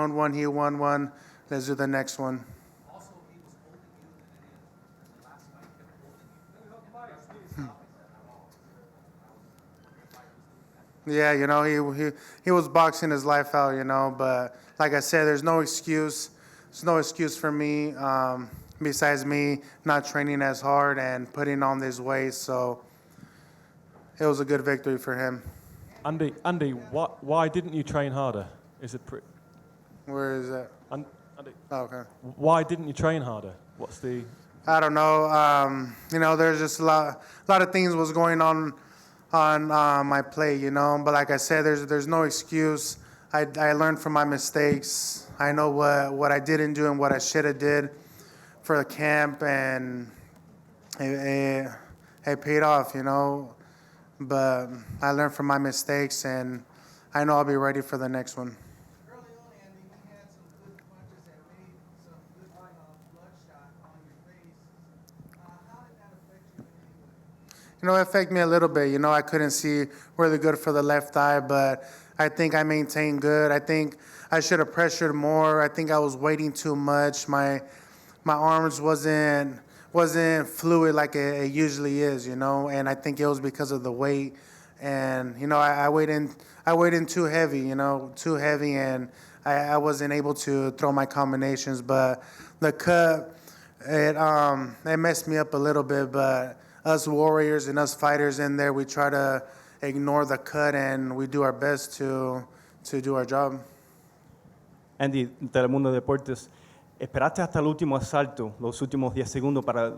won one, he won one. Let's do the next one. Also, he was holding you in the last fight. He kept holding you. Yeah, you know, he was boxing his life out, you know. But like I said, there's no excuse. There's no excuse for me besides me not training as hard and putting on this weight. So it was a good victory for him. Andy, why didn't you train harder? Is it Where is that? Andy, Oh, okay. why didn't you train harder? What's the? I don't know. You know, there's just a lot of things was going on my plate, you know. But like I said, there's no excuse. I learned from my mistakes. I know what I didn't do and what I should have did for the camp, and it paid off, you know. But I learned from my mistakes, and I know I'll be ready for the next one. Early on, Andy, he had some good punches that made some good bloodshot on your face. How did that affect you in any way? You know, it affected me a little bit. You know, I couldn't see really good for the left eye, but I think I maintained good. I think I should have pressured more. I think I was waiting too much. My arms wasn't fluid like it usually is, you know, and I think it was because of the weight. And, you know, I weighed in too heavy, you know, and I wasn't able to throw my combinations. But the cut, it messed me up a little bit, but us warriors and us fighters in there, we try to ignore the cut and we do our best to do our job. Andy, Telemundo Deportes, esperaste hasta el último asalto, los últimos 10 segundos, para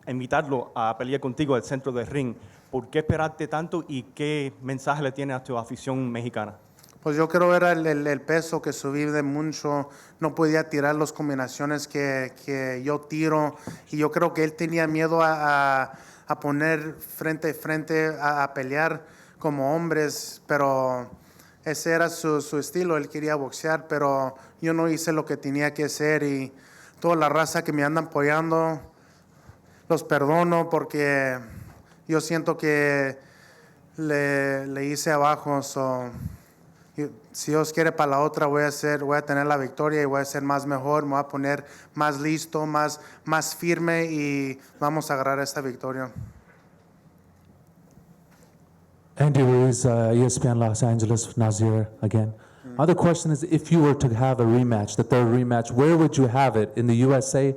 invitarlo a pelear contigo al centro del ring. ¿Por qué esperaste tanto y qué mensaje le tienes a tu afición mexicana? Pues yo quiero ver el peso que subí de mucho. No podía tirar las combinaciones que yo tiro. Y yo creo que él tenía miedo a poner frente a pelear como hombres, pero ese era su estilo. Él quería boxear, pero yo no hice lo que tenía que hacer, y toda la raza que me anda apoyando los perdono, porque yo siento que le hice abajo. Si Dios quiere, para la otra voy a tener la victoria y voy a ser más mejor, me voy a poner más listo, más firme, y vamos a agarrar esta victoria. Andy Ruiz, ESPN Los Angeles, Nazir again. Other question is, if you were to have a rematch, the third rematch, where would you have it? In the USA,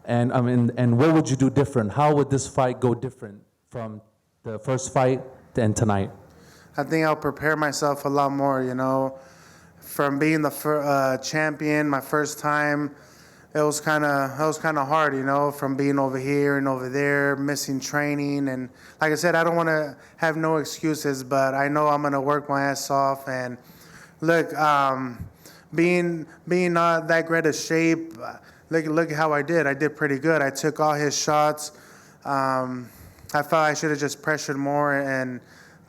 and what would you do different? How would this fight go different from the first fight and tonight? I think I'll prepare myself a lot more, you know. From being the champion my first time, it was kind of hard, you know, from being over here and over there, missing training. And like I said, I don't want to have no excuses, but I know I'm going to work my ass off. And look, being not that great a shape, look how I did. I did pretty good. I took all his shots. I felt I should have just pressured more and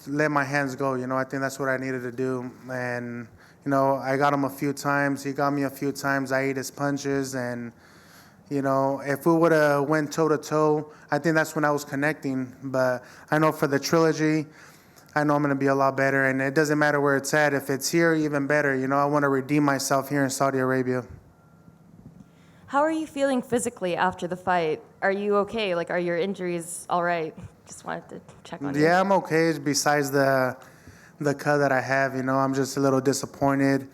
let my hands go. You know, I think that's what I needed to do. And you know, I got him a few times. He got me a few times. I ate his punches. And, you know, if we would have went toe-to-toe, I think that's when I was connecting. But I know for the trilogy, I know I'm going to be a lot better. And it doesn't matter where it's at. If it's here, even better. You know, I want to redeem myself here in Saudi Arabia. How are you feeling physically after the fight? Are you okay? Like, are your injuries all right? Just wanted to check on you. Yeah, I'm okay. Besides the cut that I have, you know, I'm just a little disappointed.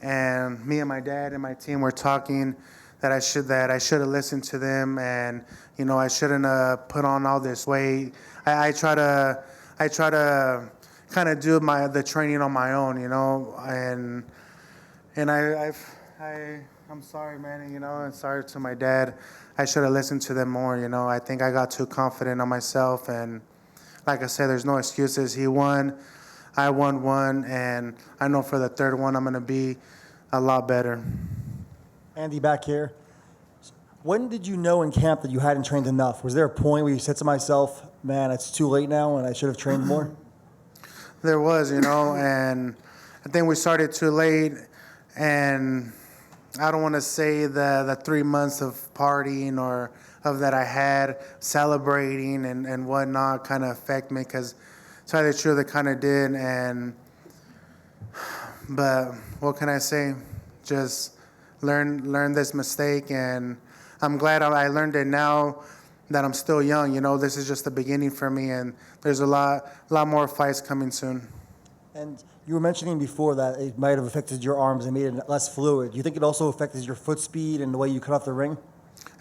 And me and my dad and my team were talking that I should have listened to them, and you know, I shouldn't have put on all this weight. I try to kind of do the training on my own, you know, and I'm sorry, man, you know, and sorry to my dad. I should have listened to them more, you know. I think I got too confident on myself, and like I said, there's no excuses. He won. I won one, and I know for the third one I'm going to be a lot better. Andy, back here. When did you know in camp that you hadn't trained enough? Was there a point where you said to myself, man, it's too late now and I should have trained more? There was, you know, and I think we started too late, and I don't want to say the 3 months of partying or of that I had celebrating and whatnot kind of affect me, because to tell you the truth, it kind of did. But what can I say? just learn this mistake, and I'm glad I learned it now that I'm still young. You know, this is just the beginning for me, and there's a lot more fights coming soon. And you were mentioning before that it might have affected your arms and made it less fluid. Do you think it also affected your foot speed and the way you cut off the ring?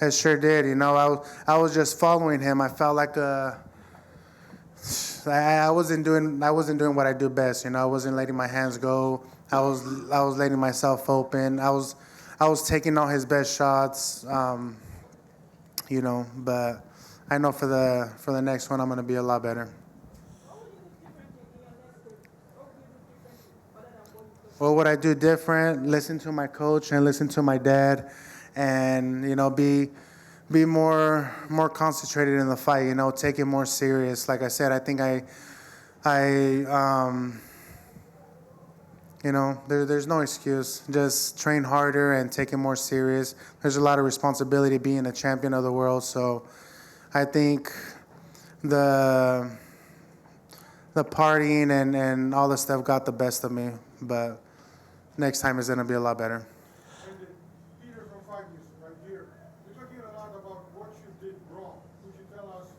It sure did. You know, I was just following him. I felt like I wasn't doing what I do best. You know, I wasn't letting my hands go. I was letting myself open. I was taking all his best shots. You know, but I know for the next one I'm gonna be a lot better. What would I do different? Listen to my coach and listen to my dad, and you know, be more concentrated in the fight. You know, take it more serious. Like I said, I think you know, there's no excuse. Just train harder and take it more serious. There's a lot of responsibility being a champion of the world. So I think the partying and all the stuff got the best of me. But next time is going to be a lot better. Peter from 5 News, right here. You're talking a lot about what you did wrong. Could you tell us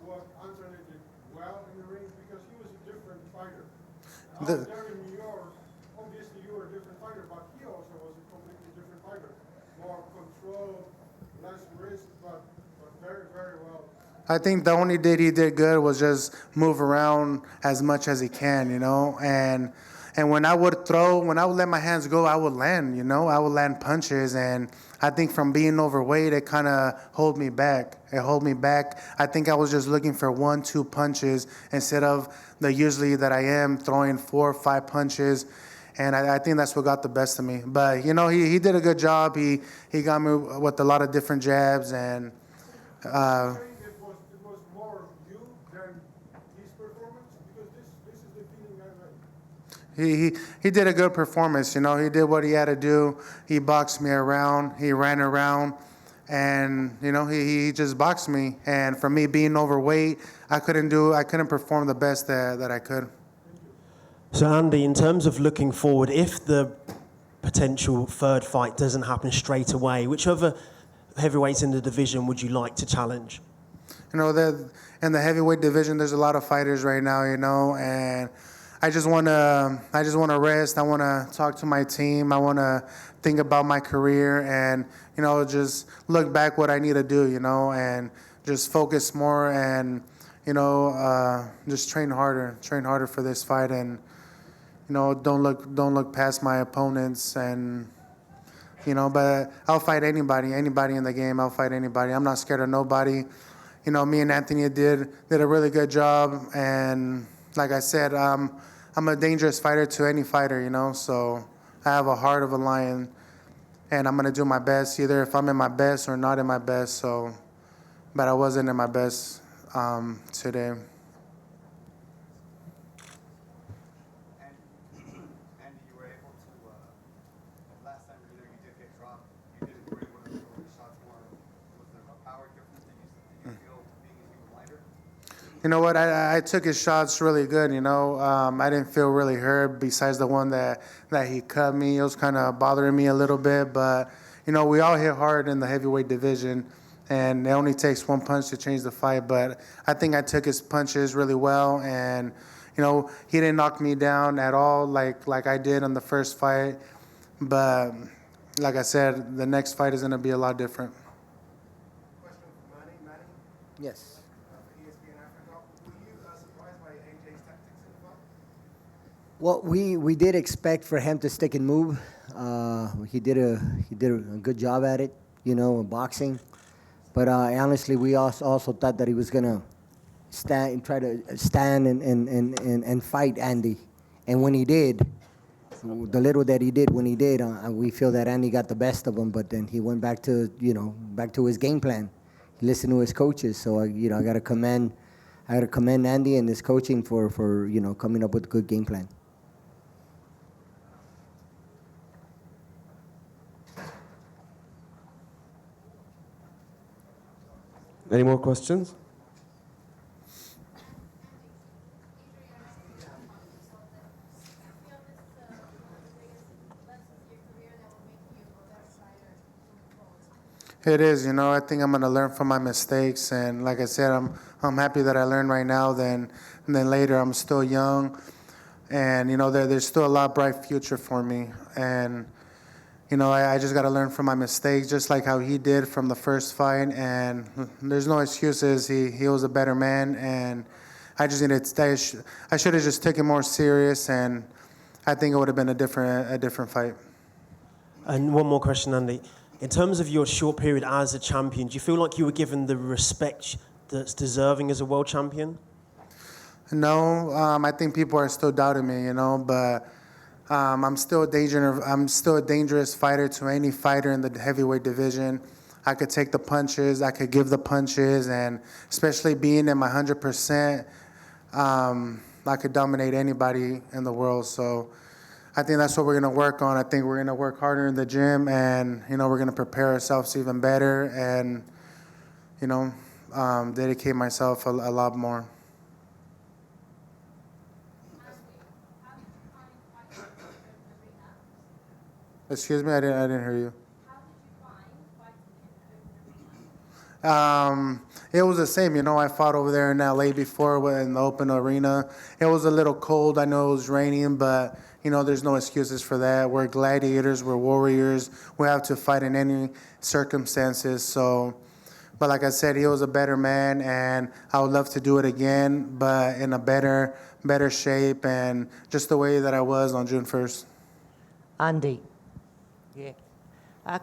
what Anthony did well in the ring? Because he was a different fighter. Out there in New York, obviously you were a different fighter, but he also was a completely different fighter. More control, less risk, but very, very well. I think the only he did good was just move around as much as he can, you know, and when I would let my hands go, I would land, you know, I would land punches, and I think from being overweight, it kind of held me back. It held me back. I think I was just looking for 1-2 punches instead of the usually that I am throwing 4 or 5 punches. And I think that's what got the best of me. But, you know, he did a good job. He got me with a lot of different jabs, and It was more you than his performance? Because this is the feeling I like. he did a good performance. You know, he did what he had to do. He boxed me around. He ran around. And, you know, he just boxed me. And for me being overweight, I couldn't perform the best that I could. So Andy, in terms of looking forward, if the potential third fight doesn't happen straight away, which other heavyweights in the division would you like to challenge? You know, in the heavyweight division, there's a lot of fighters right now, you know, and I just want to rest. I want to talk to my team. I want to think about my career and, you know, just look back what I need to do, you know, and just focus more and, you know, just train harder for this fight, and, you know, don't look past my opponents, and, you know, but I'll fight anybody in the game. I'll fight anybody. I'm not scared of nobody. You know, me and Anthony did a really good job, and like I said, I'm a dangerous fighter to any fighter, you know, so I have a heart of a lion, and I'm going to do my best, either if I'm in my best or not in my best, so, but I wasn't in my best today. Andy, you were able to, last time you did get dropped, you didn't really want to throw the shots more. Was there a power difference? Did you feel being even lighter? You know what? I took his shots really good. You know, I didn't feel really hurt. Besides the one that he cut me, it was kind of bothering me a little bit. But you know, we all hit hard in the heavyweight division, and it only takes one punch to change the fight. But I think I took his punches really well, and you know, he didn't knock me down at all like I did on the first fight. But like I said, the next fight is going to be a lot different. Question for Manny. Yes. ESPN Africa. Were you surprised by AJ's tactics in the fight? Well, we did expect for him to stick and move. He did a good job at it, you know, in boxing. But honestly, we also thought that he was gonna try to stand and fight Andy. And when he did, the little that he did when he did, we feel that Andy got the best of him. But then he went back to his game plan. He listened to his coaches. So I gotta commend Andy and his coaching for coming up with a good game plan. Any more questions? It is, you know. I think I'm gonna learn from my mistakes, and like I said, I'm happy that I learned right now. Then later, I'm still young, and you know, there's still a lot bright future for me. And you know, I just gotta learn from my mistakes, just like how he did from the first fight. And there's no excuses. He was a better man, and I just needed to. I should have just taken it more serious, and I think it would have been a different fight. And one more question, Andy. In terms of your short period as a champion, do you feel like you were given the respect that's deserving as a world champion? No, I think people are still doubting me, you know, but I'm still a dangerous fighter to any fighter in the heavyweight division. I could take the punches, I could give the punches, and especially being in my 100%, I could dominate anybody in the world. So I think that's what we're going to work on. I think we're going to work harder in the gym, and you know, we're going to prepare ourselves even better, and you know, dedicate myself a lot more. Excuse me, I didn't hear you. It was the same, you know. I fought over there in LA before in the open arena. It was a little cold. I know it was raining, but you know, there's no excuses for that. We're gladiators. We're warriors. We have to fight in any circumstances. So, but like I said, he was a better man, and I would love to do it again, but in a better shape and just the way that I was on June 1st. Andy,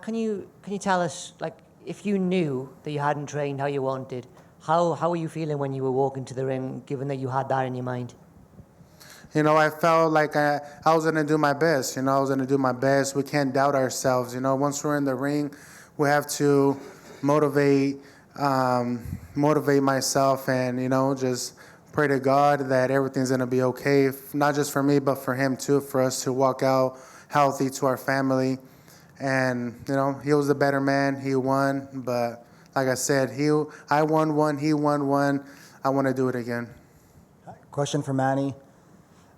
can you tell us, like, if you knew that you hadn't trained how you wanted, how were you feeling when you were walking to the ring, given that you had that in your mind? You know, I felt like I was going to do my best. You know, I was going to do my best. We can't doubt ourselves. You know, once we're in the ring, we have to motivate myself, and, you know, just pray to God that everything's going to be okay, not just for me, but for him too, for us to walk out healthy to our family. And, you know, he was the better man. He won. But like I said, I won one. He won one. I want to do it again. Question for Manny.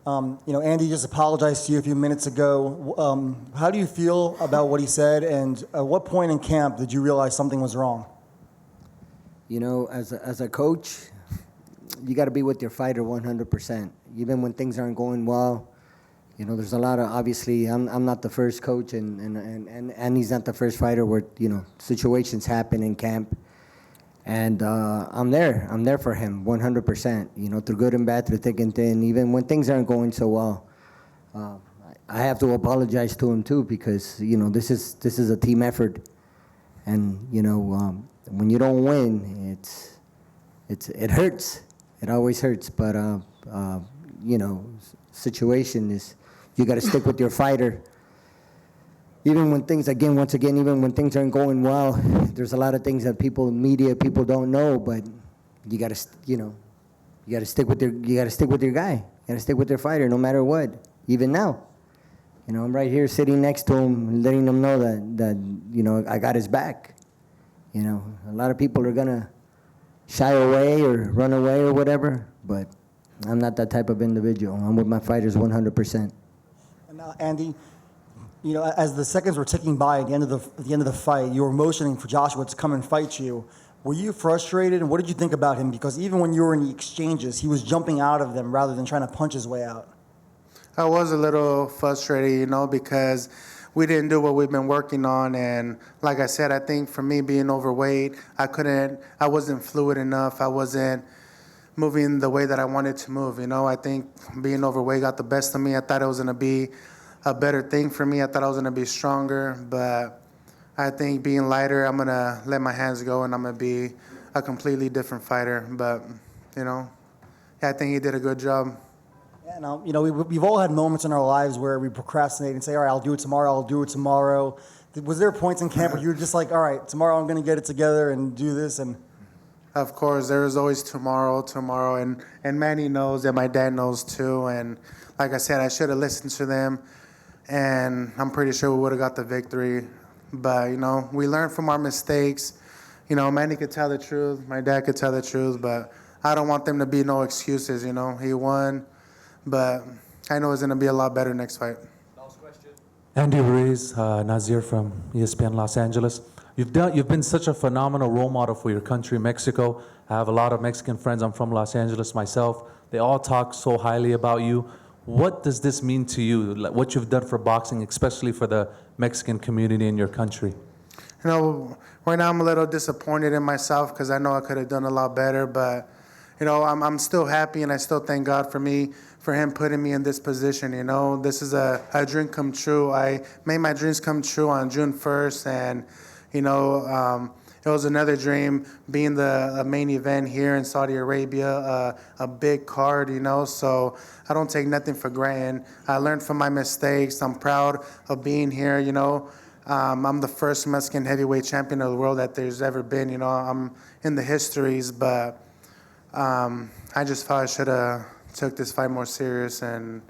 You know, Andy just apologized to you a few minutes ago. How do you feel about what he said, and at what point in camp did you realize something was wrong? You know, as a coach, you got to be with your fighter 100%. Even when things aren't going well, you know, there's a lot of, obviously, I'm not the first coach, and he's not the first fighter where, you know, situations happen in camp. And I'm there for him 100%, you know, through good and bad, through thick and thin, even when things aren't going so well. I have to apologize to him too, because, you know, this is a team effort. And, you know, when you don't win, it hurts. It always hurts. But, you know, situation is, you got to stick with your fighter. Even when things, once again, even when things aren't going well, there's a lot of things that media people don't know, but you got to, you know, you got to stick with your guy. You got to stick with your fighter no matter what. Even now, you know, I'm right here sitting next to him, letting him know that you know, I got his back. You know, a lot of people are gonna shy away or run away or whatever, but I'm not that type of individual. I'm with my fighters 100%. And Andy, you know, as the seconds were ticking by at the end of the fight, you were motioning for Joshua to come and fight you. Were you frustrated, and what did you think about him? Because even when you were in the exchanges, he was jumping out of them rather than trying to punch his way out. I was a little frustrated, you know, because we didn't do what we've been working on. And like I said, I think for me being overweight, I wasn't fluid enough. I wasn't moving the way that I wanted to move, you know. I think being overweight got the best of me. I thought it was going to be a better thing for me. I thought I was going to be stronger, but I think being lighter, I'm going to let my hands go, and I'm going to be a completely different fighter. But, you know, I think he did a good job. Yeah, now, you know, we've all had moments in our lives where we procrastinate and say, all right, I'll do it tomorrow. Was there points in camp where you were just like, all right, tomorrow I'm going to get it together and do this? And of course, there is always tomorrow, and Manny knows, and my dad knows too. And like I said, I should have listened to them, and I'm pretty sure we would have got the victory. But, you know, we learn from our mistakes. You know, Manny could tell the truth, my dad could tell the truth, but I don't want them to be no excuses, you know. He won, but I know it's going to be a lot better next fight. Andy Ruiz, Nazir from ESPN Los Angeles. You've been such a phenomenal role model for your country, Mexico. I have a lot of Mexican friends. I'm from Los Angeles myself. They all talk so highly about you. What does this mean to you? Like, what you've done for boxing, especially for the Mexican community in your country? You know, right now I'm a little disappointed in myself because I know I could have done a lot better. But, you know, I'm still happy, and I still thank God for Him putting me in this position. You know, this is a dream come true. I made my dreams come true on June 1st, and, you know, it was another dream being the main event here in Saudi Arabia, a big card, you know, so I don't take nothing for granted. I learned from my mistakes. I'm proud of being here, you know. I'm the first Mexican heavyweight champion of the world that there's ever been, you know. I'm in the histories, but I just thought I should have took this fight more serious, and,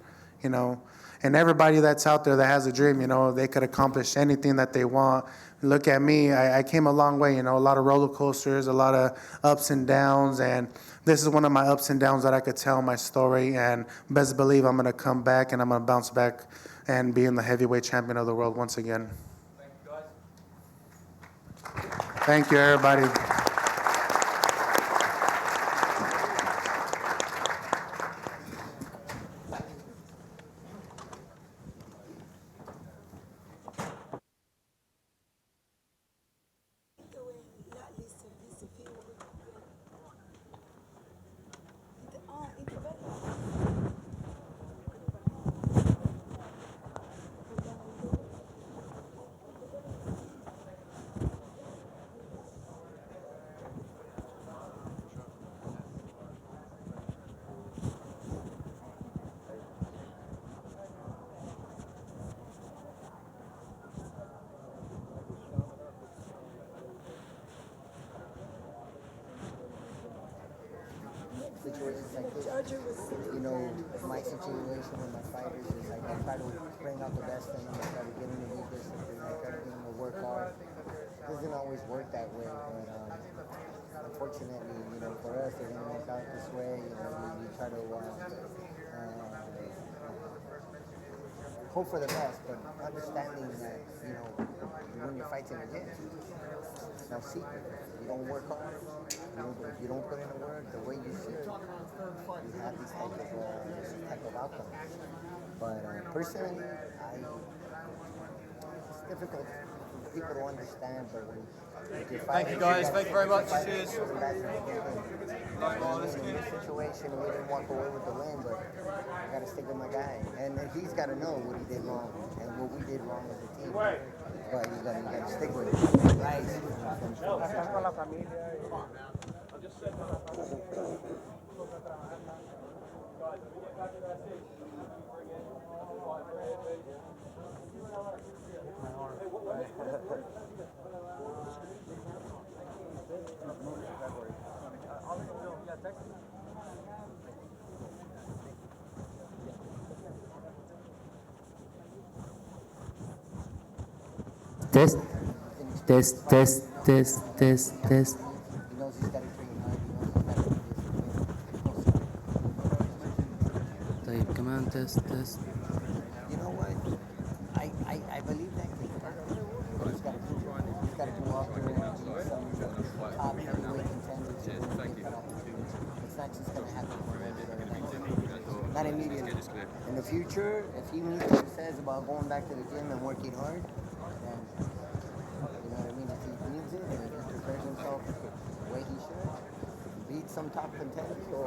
you know, and everybody that's out there that has a dream, you know, they could accomplish anything that they want. Look at me, I came a long way, you know, a lot of roller coasters, a lot of ups and downs, and this is one of my ups and downs that I could tell my story, and best believe I'm going to come back and I'm going to bounce back and be in the heavyweight champion of the world once again. Thank you, everybody. Situations like this, you know, my situation with my fighters is like I try to bring out the best in them. I try to get them to be disciplined. I try to get them to work hard. It doesn't always work that way, but unfortunately, you know, for us, it didn't work out this way. You know, we try to hope for the best, but understanding that, you know, you win your fights in the gym. It's no secret. You don't work hard. You don't put in the work the way you should. You have these type of outcomes. But personally, it's difficult for people to understand. But when Thank you, guys. Thank you very much. Cheers. In this situation, we didn't walk away with the win, but I got to stick with my guy, and he's got to know what he did wrong and what we did wrong as a team. But you got to stick with it. Right. Test, test, test, test, test, test. He knows he's got to train hard. He knows he's got to be disciplined. طيب كمان test, test. You know what? I believe that kid. He's got to go out there and be some top heavyweight contenders. It's not just going to happen for him. Not immediately. In the future, if he means what he says about going back to the gym and working hard, then, you know what I mean? If he needs it and if he prepares himself the way he should, beat some top contenders. You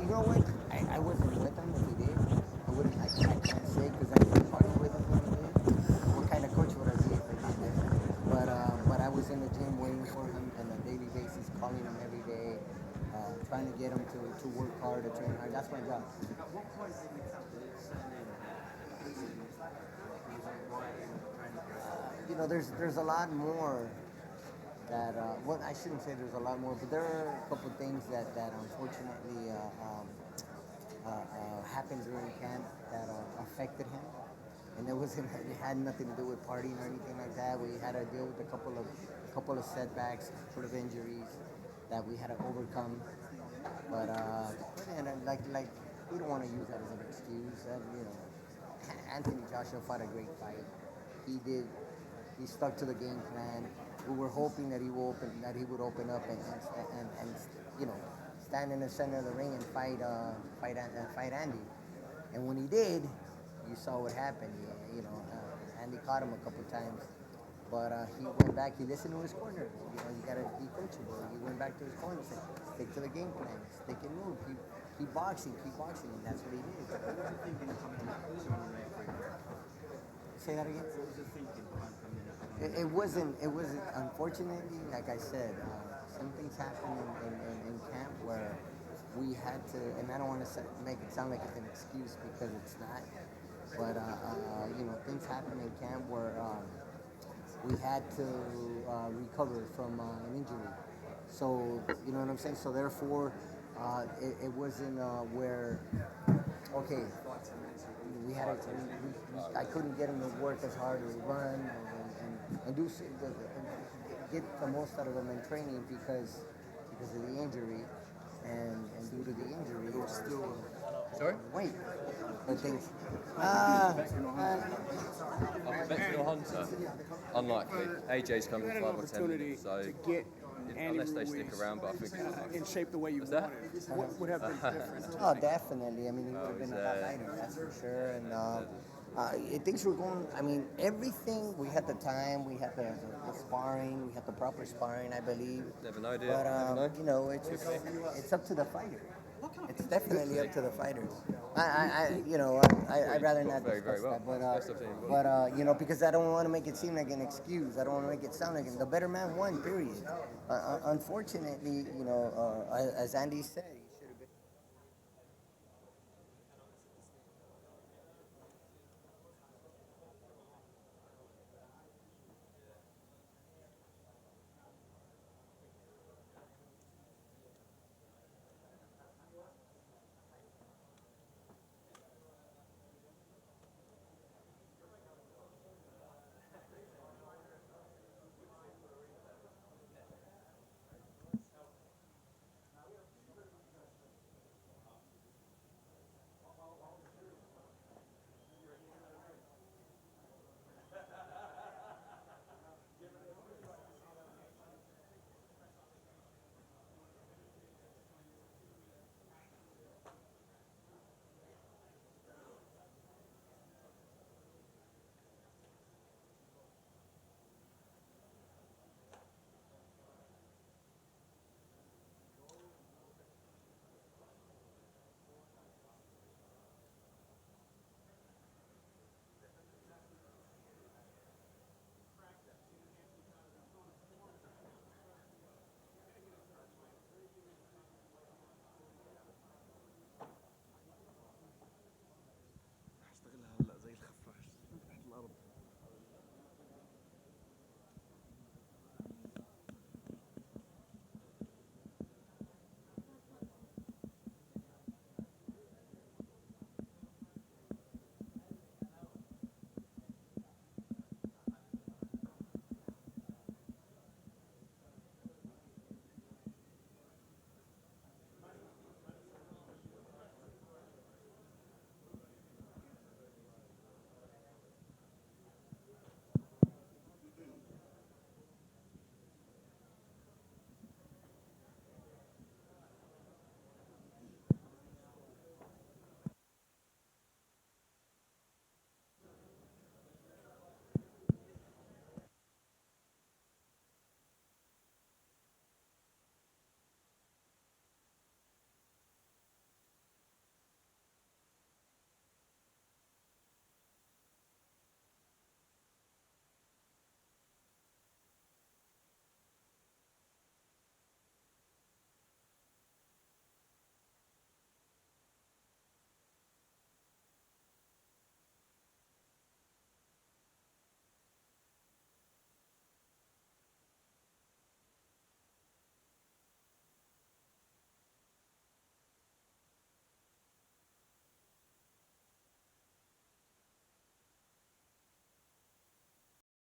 know what? I wasn't with him if he did. I can't say because I didn't party with him when he did. What kind of coach would I be if I did that? But I was in the gym waiting for him on a daily basis, calling him every day, trying to get him to work hard, to train hard. That's my job. You know, there's a lot more that, well, I shouldn't say there's a lot more, but there are a couple things that unfortunately happened during camp that affected him. And it had nothing to do with partying or anything like that. We had to deal with a couple of setbacks, sort of injuries that we had to overcome. But and like we don't want to use that as an excuse. You know, Anthony Joshua fought a great fight. He did he stuck to the game plan. We were hoping that he would open up and you know, stand in the center of the ring and fight Andy. And when he did, you saw what happened. Andy caught him a couple times, but he went back. He listened to his corner. You know, you gotta be coachable. He went back to his corner and said, "Stick to the game plan. Stick and move. Keep boxing, and that's what he did." Say that again. What was the thinking behind coming up? It wasn't. Unfortunately, like I said, some things happened in camp where we had to, and I don't want to make it sound like it's an excuse because it's not. But things happened in camp where we had to recover from an injury. So you know what I'm saying. So therefore, it wasn't where okay. I couldn't get him to work as hard or run and get the most out of him in training because of the injury, and due to the injury, it was still. Sorry? Wait. I think. Hunter. Unlikely. AJ's coming in 5 or 10 minutes, so unless they stick around, but I think it's in shape the way you that? What would have been different? Oh, definitely. I mean, he would have been a top fighter, that's for sure. And things were going. I mean, everything. We had the time. We had the sparring. We had the proper sparring, I believe. Never know, do you? But Never know. it's up to the fighter. It's definitely up to the fighters. I'd rather not discuss that, but because I don't want to make it seem like an excuse. I don't want to make it sound like the better man won. Period. Unfortunately, as Andy said.